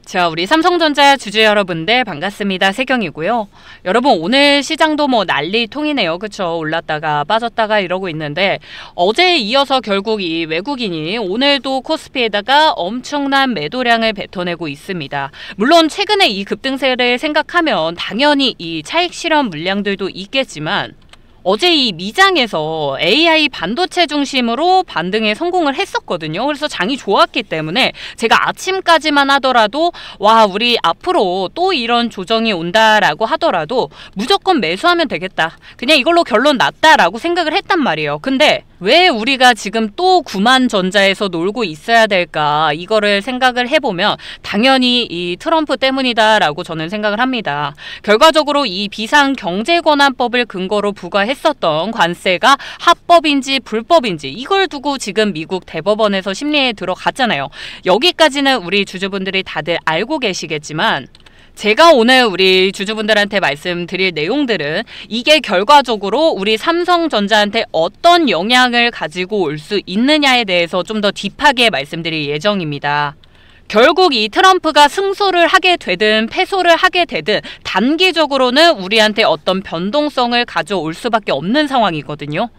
자, 우리 삼성전자 주주 여러분들 반갑습니다. 세경이고요. 여러분, 오늘 시장도 뭐 난리통이네요. 그쵸? 올랐다가 빠졌다가 이러고 있는데, 어제에 이어서 결국 이 외국인이 오늘도 코스피에다가 엄청난 매도량을 뱉어내고 있습니다. 물론 최근에 이 급등세를 생각하면 당연히 이 차익 실현 물량들도 있겠지만, 어제 이 미장에서 AI 반도체 중심으로 반등에 성공을 했었거든요. 그래서 장이 좋았기 때문에 제가 아침까지만 하더라도 와, 우리 앞으로 또 이런 조정이 온다라고 하더라도 무조건 매수하면 되겠다. 그냥 이걸로 결론 났다라고 생각을 했단 말이에요. 근데 왜 우리가 지금 또 9만 전자에서 놀고 있어야 될까? 이거를 생각을 해보면 당연히 이 트럼프 때문이다라고 저는 생각을 합니다. 결과적으로 이 비상경제권한법을 근거로 부과했었던 관세가 합법인지 불법인지 이걸 두고 지금 미국 대법원에서 심리에 들어갔잖아요. 여기까지는 우리 주주분들이 다들 알고 계시겠지만 제가 오늘 우리 주주분들한테 말씀드릴 내용들은 이게 결과적으로 우리 삼성전자한테 어떤 영향을 가지고 올 수 있느냐에 대해서 좀 더 딥하게 말씀드릴 예정입니다. 결국 이 트럼프가 승소를 하게 되든 패소를 하게 되든 단기적으로는 우리한테 어떤 변동성을 가져올 수밖에 없는 상황이거든요.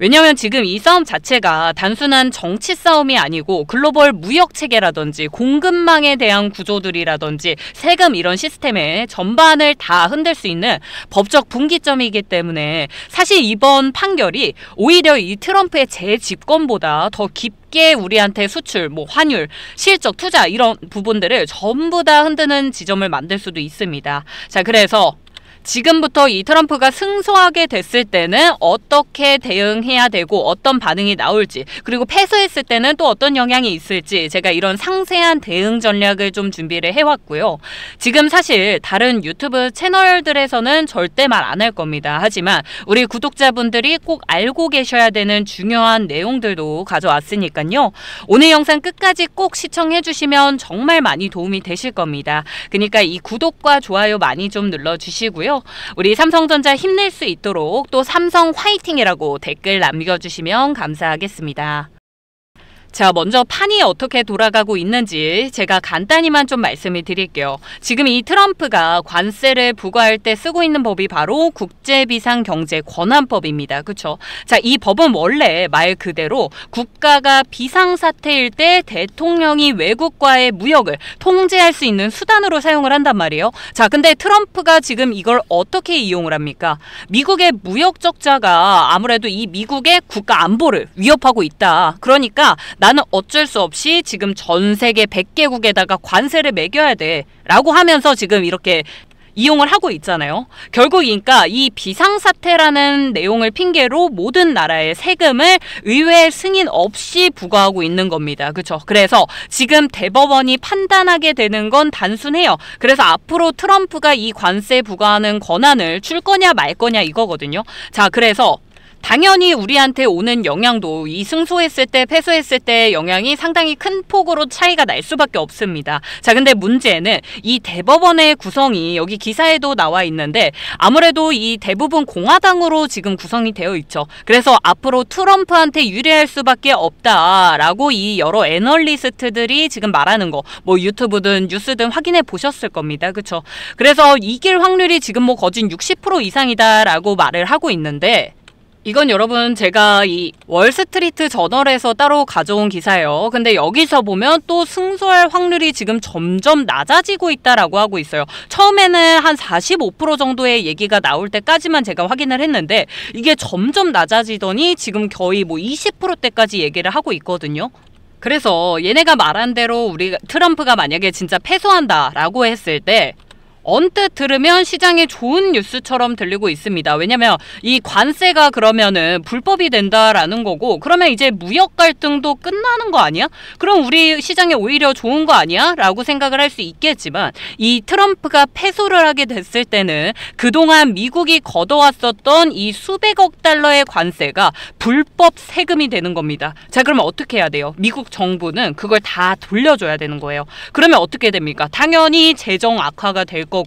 왜냐하면 지금 이 싸움 자체가 단순한 정치 싸움이 아니고 글로벌 무역체계라든지 공급망에 대한 구조들이라든지 세금 이런 시스템의 전반을 다 흔들 수 있는 법적 분기점이기 때문에 사실 이번 판결이 오히려 이 트럼프의 재집권보다 더 깊게 우리한테 수출, 뭐 환율, 실적, 투자 이런 부분들을 전부 다 흔드는 지점을 만들 수도 있습니다. 자, 그래서 지금부터 이 트럼프가 승소하게 됐을 때는 어떻게 대응해야 되고 어떤 반응이 나올지, 그리고 패소했을 때는 또 어떤 영향이 있을지 제가 이런 상세한 대응 전략을 좀 준비를 해왔고요. 지금 사실 다른 유튜브 채널들에서는 절대 말 안 할 겁니다. 하지만 우리 구독자분들이 꼭 알고 계셔야 되는 중요한 내용들도 가져왔으니까요. 오늘 영상 끝까지 꼭 시청해 주시면 정말 많이 도움이 되실 겁니다. 그러니까 이 구독과 좋아요 많이 좀 눌러주시고요. 우리 삼성전자 힘낼 수 있도록 또 삼성 화이팅이라고 댓글 남겨주시면 감사하겠습니다. 자, 먼저 판이 어떻게 돌아가고 있는지 제가 간단히만 좀 말씀을 드릴게요. 지금 이 트럼프가 관세를 부과할 때 쓰고 있는 법이 바로 국제비상경제권한법입니다. 그렇죠? 자, 이 법은 원래 말 그대로 국가가 비상사태일 때 대통령이 외국과의 무역을 통제할 수 있는 수단으로 사용을 한단 말이에요. 자, 근데 트럼프가 지금 이걸 어떻게 이용을 합니까? 미국의 무역 적자가 아무래도 이 미국의 국가 안보를 위협하고 있다. 그러니까 나는 어쩔 수 없이 지금 전 세계 100개국에다가 관세를 매겨야 돼 라고 하면서 지금 이렇게 이용을 하고 있잖아요. 결국 그러니까 이 비상사태라는 내용을 핑계로 모든 나라의 세금을 의회 승인 없이 부과하고 있는 겁니다. 그렇죠? 그래서 지금 대법원이 판단하게 되는 건 단순해요. 그래서 앞으로 트럼프가 이 관세 부과하는 권한을 줄 거냐 말 거냐 이거거든요. 자, 그래서 당연히 우리한테 오는 영향도 이 승소했을 때 패소했을 때 영향이 상당히 큰 폭으로 차이가 날 수밖에 없습니다. 자, 근데 문제는 이 대법원의 구성이 여기 기사에도 나와 있는데 아무래도 이 대부분 공화당으로 지금 구성이 되어 있죠. 그래서 앞으로 트럼프한테 유리할 수밖에 없다라고 이 여러 애널리스트들이 지금 말하는 거 뭐 유튜브든 뉴스든 확인해 보셨을 겁니다. 그렇죠? 그래서 이길 확률이 지금 뭐 거진 60% 이상이다라고 말을 하고 있는데 이건 여러분 제가 이 월스트리트 저널에서 따로 가져온 기사예요. 근데 여기서 보면 또 승소할 확률이 지금 점점 낮아지고 있다라고 하고 있어요. 처음에는 한 45% 정도의 얘기가 나올 때까지만 제가 확인을 했는데 이게 점점 낮아지더니 지금 거의 뭐 20%대까지 얘기를 하고 있거든요. 그래서 얘네가 말한 대로 우리 트럼프가 만약에 진짜 패소한다라고 했을 때 언뜻 들으면 시장에 좋은 뉴스처럼 들리고 있습니다. 왜냐면 이 관세가 그러면은 불법이 된다라는 거고 그러면 이제 무역 갈등도 끝나는 거 아니야? 그럼 우리 시장에 오히려 좋은 거 아니야? 라고 생각을 할 수 있겠지만 이 트럼프가 패소를 하게 됐을 때는 그동안 미국이 걷어왔었던 이 수백억 달러의 관세가 불법 세금이 되는 겁니다. 자, 그러면 어떻게 해야 돼요? 미국 정부는 그걸 다 돌려줘야 되는 거예요. 그러면 어떻게 됩니까? 당연히 재정 악화가 될 거고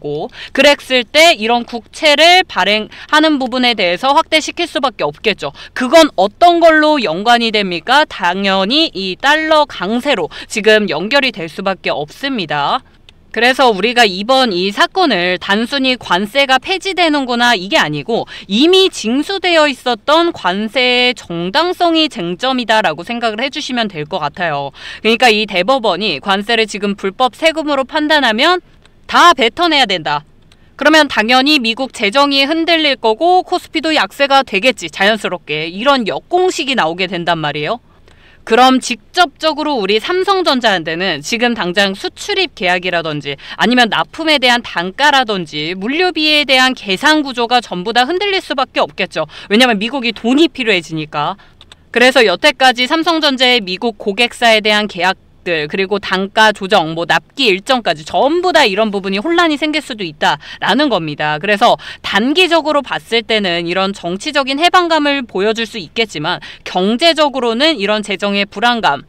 그랬을 때 이런 국채를 발행하는 부분에 대해서 확대시킬 수밖에 없겠죠. 그건 어떤 걸로 연관이 됩니까? 당연히 이 달러 강세로 지금 연결이 될 수밖에 없습니다. 그래서 우리가 이번 이 사건을 단순히 관세가 폐지되는구나 이게 아니고 이미 징수되어 있었던 관세의 정당성이 쟁점이다라고 생각을 해주시면 될 것 같아요. 그러니까 이 대법원이 관세를 지금 불법 세금으로 판단하면 다 뱉어내야 된다. 그러면 당연히 미국 재정이 흔들릴 거고 코스피도 약세가 되겠지, 자연스럽게. 이런 역공식이 나오게 된단 말이에요. 그럼 직접적으로 우리 삼성전자한테는 지금 당장 수출입 계약이라든지 아니면 납품에 대한 단가라든지 물류비에 대한 계산 구조가 전부 다 흔들릴 수밖에 없겠죠. 왜냐하면 미국이 돈이 필요해지니까. 그래서 여태까지 삼성전자의 미국 고객사에 대한 계약들 그리고 단가 조정, 뭐 납기 일정까지 전부 다 이런 부분이 혼란이 생길 수도 있다라는 겁니다. 그래서 단기적으로 봤을 때는 이런 정치적인 해방감을 보여줄 수 있겠지만 경제적으로는 이런 재정의 불안감,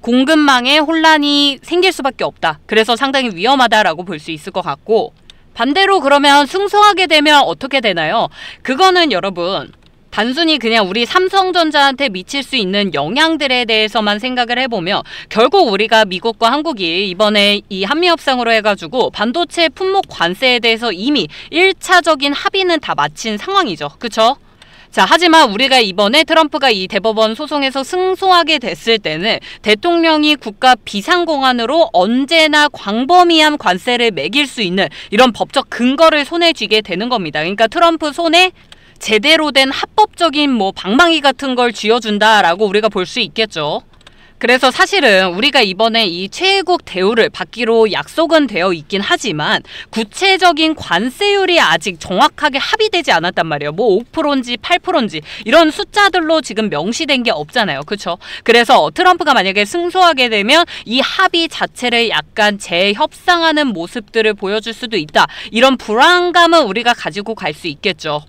공급망에 혼란이 생길 수밖에 없다. 그래서 상당히 위험하다라고 볼 수 있을 것 같고, 반대로 그러면 승소하게 되면 어떻게 되나요? 그거는 여러분 단순히 그냥 우리 삼성전자한테 미칠 수 있는 영향들에 대해서만 생각을 해보면 결국 우리가 미국과 한국이 이번에 이 한미협상으로 해가지고 반도체 품목 관세에 대해서 이미 1차적인 합의는 다 마친 상황이죠. 그쵸? 자, 하지만 우리가 이번에 트럼프가 이 대법원 소송에서 승소하게 됐을 때는 대통령이 국가 비상공안으로 언제나 광범위한 관세를 매길 수 있는 이런 법적 근거를 손에 쥐게 되는 겁니다. 그러니까 트럼프 손에 제대로 된 합법적인 뭐 방망이 같은 걸 쥐어준다라고 우리가 볼 수 있겠죠. 그래서 사실은 우리가 이번에 이 최애국 대우를 받기로 약속은 되어 있긴 하지만 구체적인 관세율이 아직 정확하게 합의되지 않았단 말이에요. 뭐 5%인지 8%인지 이런 숫자들로 지금 명시된 게 없잖아요. 그렇죠? 그래서 트럼프가 만약에 승소하게 되면 이 합의 자체를 약간 재협상하는 모습들을 보여줄 수도 있다. 이런 불안감은 우리가 가지고 갈 수 있겠죠.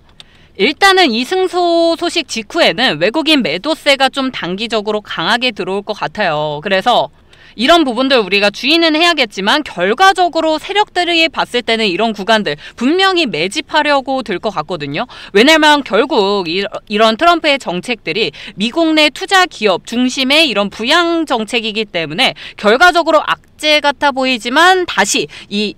일단은 이 승소 소식 직후에는 외국인 매도세가 좀 단기적으로 강하게 들어올 것 같아요. 그래서 이런 부분들 우리가 주의는 해야겠지만 결과적으로 세력들이 봤을 때는 이런 구간들 분명히 매집하려고 들 것 같거든요. 왜냐면 결국 이런 트럼프의 정책들이 미국 내 투자 기업 중심의 이런 부양 정책이기 때문에 결과적으로 악재 같아 보이지만 다시 이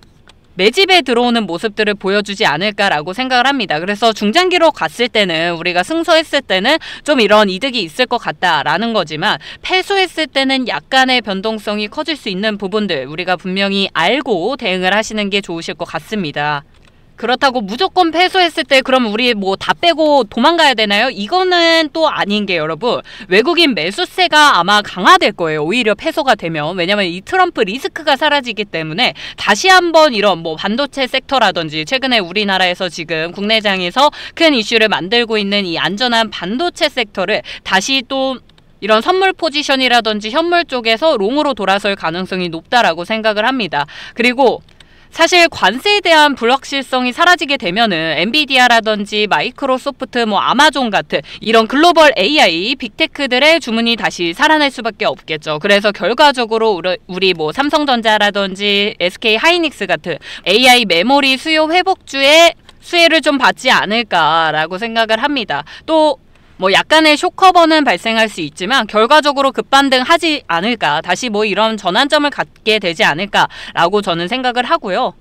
매집에 들어오는 모습들을 보여주지 않을까라고 생각을 합니다. 그래서 중장기로 갔을 때는 우리가 승소했을 때는 좀 이런 이득이 있을 것 같다라는 거지만 패소했을 때는 약간의 변동성이 커질 수 있는 부분들 우리가 분명히 알고 대응을 하시는 게 좋으실 것 같습니다. 그렇다고 무조건 패소했을 때 그럼 우리 뭐 다 빼고 도망가야 되나요? 이거는 또 아닌 게 여러분 외국인 매수세가 아마 강화될 거예요. 오히려 패소가 되면. 왜냐면 이 트럼프 리스크가 사라지기 때문에 다시 한번 이런 뭐 반도체 섹터라든지 최근에 우리나라에서 지금 국내장에서 큰 이슈를 만들고 있는 이 안전한 반도체 섹터를 다시 또 이런 선물 포지션이라든지 현물 쪽에서 롱으로 돌아설 가능성이 높다라고 생각을 합니다. 그리고 사실 관세에 대한 불확실성이 사라지게 되면은 엔비디아라든지 마이크로소프트, 뭐 아마존 같은 이런 글로벌 AI, 빅테크들의 주문이 다시 살아날 수밖에 없겠죠. 그래서 결과적으로 우리 뭐 삼성전자라든지 SK 하이닉스 같은 AI 메모리 수요 회복주의 수혜를 좀 받지 않을까라고 생각을 합니다. 또 뭐 약간의 쇼커버는 발생할 수 있지만 결과적으로 급반등하지 않을까, 다시 뭐 이런 전환점을 갖게 되지 않을까라고 저는 생각을 하고요.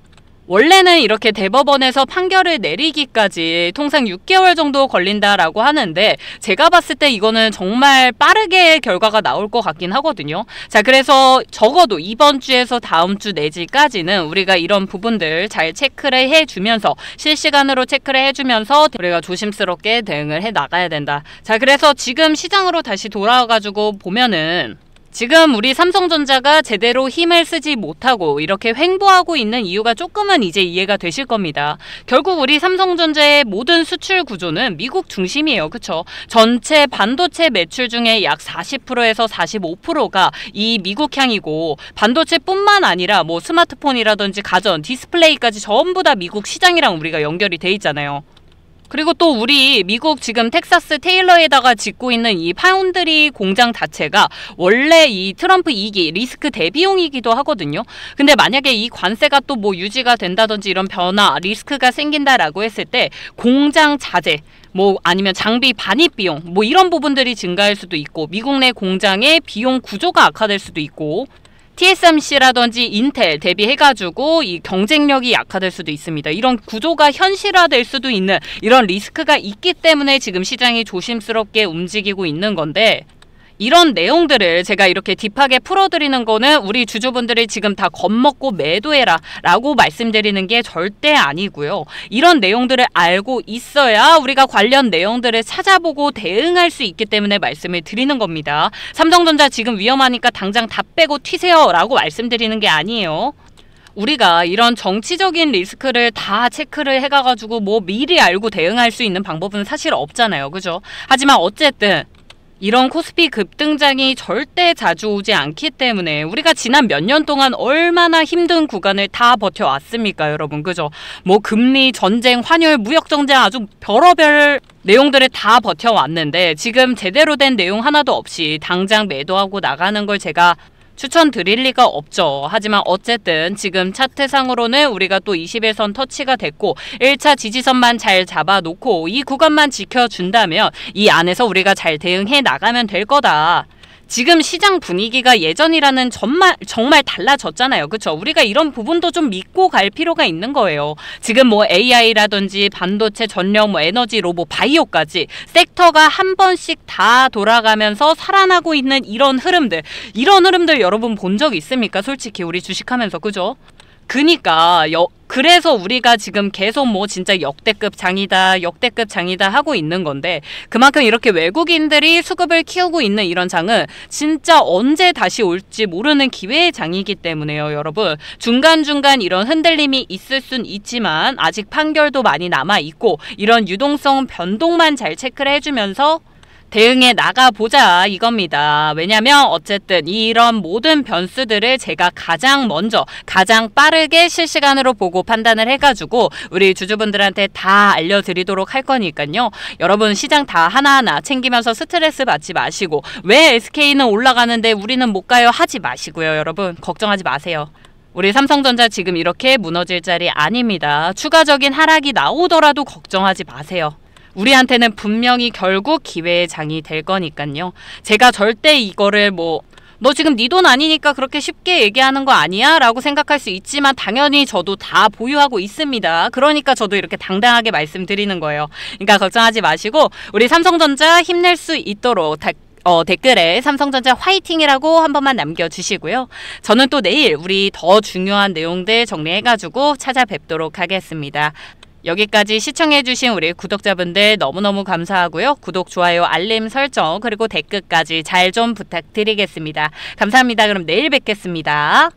원래는 이렇게 대법원에서 판결을 내리기까지 통상 6개월 정도 걸린다라고 하는데 제가 봤을 때 이거는 정말 빠르게 결과가 나올 것 같긴 하거든요. 자, 그래서 적어도 이번 주에서 다음 주 내지까지는 우리가 이런 부분들 잘 체크를 해주면서 실시간으로 체크를 해주면서 우리가 조심스럽게 대응을 해 나가야 된다. 자, 그래서 지금 시장으로 다시 돌아와가지고 보면은 지금 우리 삼성전자가 제대로 힘을 쓰지 못하고 이렇게 횡보하고 있는 이유가 조금은 이제 이해가 되실 겁니다. 결국 우리 삼성전자의 모든 수출 구조는 미국 중심이에요. 그쵸? 전체 반도체 매출 중에 약 40%에서 45%가 이 미국향이고 반도체뿐만 아니라 뭐 스마트폰이라든지 가전, 디스플레이까지 전부 다 미국 시장이랑 우리가 연결이 돼 있잖아요. 그리고 또 우리 미국 지금 텍사스 테일러에다가 짓고 있는 이 파운드리 공장 자체가 원래 이 트럼프 2기 리스크 대비용이기도 하거든요. 근데 만약에 이 관세가 또 뭐 유지가 된다든지 이런 변화, 리스크가 생긴다라고 했을 때 공장 자재, 뭐 아니면 장비 반입 비용, 뭐 이런 부분들이 증가할 수도 있고 미국 내 공장의 비용 구조가 악화될 수도 있고 TSMC라든지 인텔 대비해가지고 이 경쟁력이 약화될 수도 있습니다. 이런 구조가 현실화될 수도 있는 이런 리스크가 있기 때문에 지금 시장이 조심스럽게 움직이고 있는 건데, 이런 내용들을 제가 이렇게 딥하게 풀어드리는 거는 우리 주주분들이 지금 다 겁먹고 매도해라 라고 말씀드리는 게 절대 아니고요. 이런 내용들을 알고 있어야 우리가 관련 내용들을 찾아보고 대응할 수 있기 때문에 말씀을 드리는 겁니다. 삼성전자 지금 위험하니까 당장 다 빼고 튀세요 라고 말씀드리는 게 아니에요. 우리가 이런 정치적인 리스크를 다 체크를 해가지고 뭐 미리 알고 대응할 수 있는 방법은 사실 없잖아요. 그죠? 하지만 어쨌든 이런 코스피 급등장이 절대 자주 오지 않기 때문에 우리가 지난 몇 년 동안 얼마나 힘든 구간을 다 버텨왔습니까, 여러분. 그죠? 뭐 금리, 전쟁, 환율, 무역전쟁 아주 별의별 내용들을 다 버텨왔는데 지금 제대로 된 내용 하나도 없이 당장 매도하고 나가는 걸 제가 추천드릴 리가 없죠. 하지만 어쨌든 지금 차트상으로는 우리가 또 21선 터치가 됐고 1차 지지선만 잘 잡아놓고 이 구간만 지켜준다면 이 안에서 우리가 잘 대응해 나가면 될 거다. 지금 시장 분위기가 예전이라는 정말 달라졌잖아요. 그쵸? 우리가 이런 부분도 좀 믿고 갈 필요가 있는 거예요. 지금 뭐 AI라든지 반도체, 전력, 뭐 에너지, 로봇, 바이오까지 섹터가 한 번씩 다 돌아가면서 살아나고 있는 이런 흐름들 여러분 본 적 있습니까? 솔직히 우리 주식하면서. 그죠? 그니까 그래서 우리가 지금 계속 뭐 진짜 역대급 장이다 하고 있는 건데, 그만큼 이렇게 외국인들이 수급을 키우고 있는 이런 장은 진짜 언제 다시 올지 모르는 기회의 장이기 때문에요, 여러분. 중간중간 이런 흔들림이 있을 순 있지만 아직 판결도 많이 남아있고 이런 유동성 변동만 잘 체크를 해주면서 대응해 나가보자 이겁니다. 왜냐면 어쨌든 이런 모든 변수들을 제가 가장 먼저 가장 빠르게 실시간으로 보고 판단을 해가지고 우리 주주분들한테 다 알려드리도록 할 거니까요. 여러분 시장 다 하나하나 챙기면서 스트레스 받지 마시고 왜 SK는 올라가는데 우리는 못 가요 하지 마시고요. 여러분 걱정하지 마세요. 우리 삼성전자 지금 이렇게 무너질 자리 아닙니다. 추가적인 하락이 나오더라도 걱정하지 마세요. 우리한테는 분명히 결국 기회의 장이 될 거니까요. 제가 절대 이거를 너 지금 네 돈 아니니까 그렇게 쉽게 얘기하는 거 아니야? 라고 생각할 수 있지만 당연히 저도 다 보유하고 있습니다. 그러니까 저도 이렇게 당당하게 말씀드리는 거예요. 그러니까 걱정하지 마시고 우리 삼성전자 힘낼 수 있도록 댓글에 삼성전자 화이팅이라고 한 번만 남겨주시고요. 저는 또 내일 우리 더 중요한 내용들 정리해가지고 찾아뵙도록 하겠습니다. 여기까지 시청해주신 우리 구독자분들 너무너무 감사하고요. 구독, 좋아요, 알림 설정 그리고 댓글까지 잘 좀 부탁드리겠습니다. 감사합니다. 그럼 내일 뵙겠습니다.